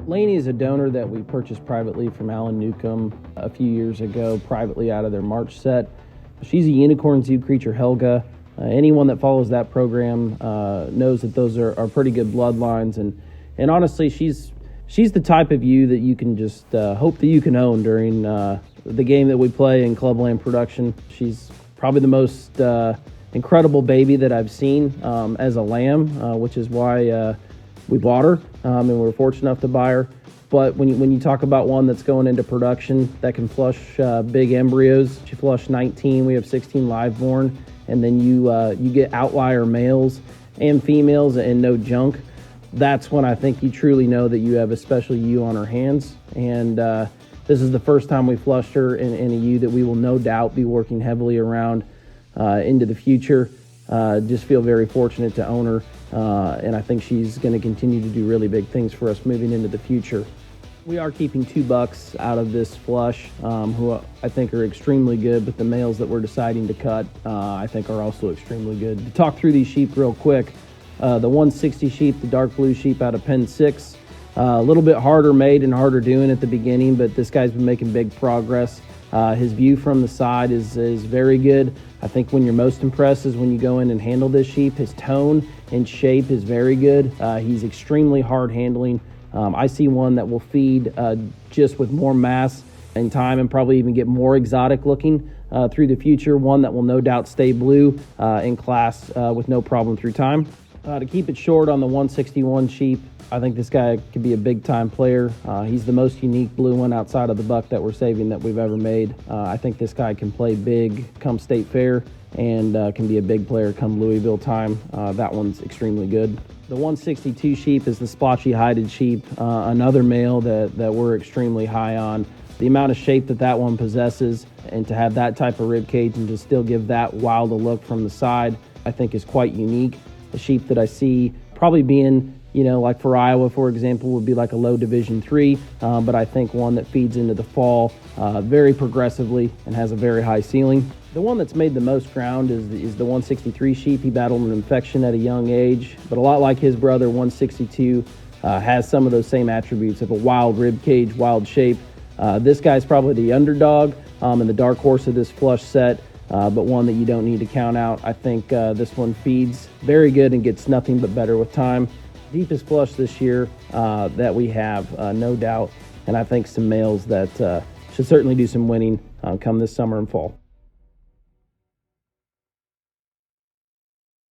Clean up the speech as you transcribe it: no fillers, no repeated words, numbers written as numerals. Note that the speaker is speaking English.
Layne is a donor that we purchased privately from Alan Newcomb a few years ago, privately out of their March set. She's a unicorn zoo creature, Helga. Anyone that follows that program knows that those are pretty good bloodlines, and honestly, she's the type of ewe that you can just hope that you can own during the game that we play in Clubland production. She's probably the most incredible baby that I've seen as a lamb, which is why we bought her, and we were fortunate enough to buy her. But when you talk about one that's going into production that can flush big embryos, she flushed 19. We have 16 live born, and then you get outlier males and females and no junk. That's when I think you truly know that you have a special ewe on her hands. And this is the first time we flushed her in a ewe that we will no doubt be working heavily around into the future. Just feel very fortunate to own her, and I think she's going to continue to do really big things for us moving into the future. We are keeping 2 bucks out of this flush, who I think are extremely good, but the males that we're deciding to cut, I think are also extremely good. To talk through these sheep real quick, the 160 sheep, the dark blue sheep out of pen 6, a little bit harder made and harder doing at the beginning, but this guy's been making big progress. His view from the side is very good. I think when you're most impressed is when you go in and handle this sheep. His tone and shape is very good. He's extremely hard handling. I see one that will feed just with more mass and time, and probably even get more exotic looking through the future. One that will no doubt stay blue in class with no problem through time. To keep it short on the 161 sheep, I think this guy could be a big-time player. He's the most unique blue one outside of the buck that we're saving that we've ever made. I think this guy can play big come State Fair and can be a big player come Louisville time. That one's extremely good. The 162 sheep is the splotchy hided sheep, another male that we're extremely high on. The amount of shape that one possesses, and to have that type of rib cage and to still give that wild a look from the side, I think is quite unique. The sheep that I see probably being, like for Iowa, for example, would be like a low Division 3, but I think one that feeds into the fall very progressively and has a very high ceiling. The one that's made the most ground is the 163 sheep. He battled an infection at a young age, but a lot like his brother, 162, has some of those same attributes of a wild rib cage, wild shape. This guy's probably the underdog and the dark horse of this flush set, but one that you don't need to count out. I think this one feeds very good and gets nothing but better with time. Deepest flush this year that we have, no doubt, and I think some males that should certainly do some winning come this summer and fall.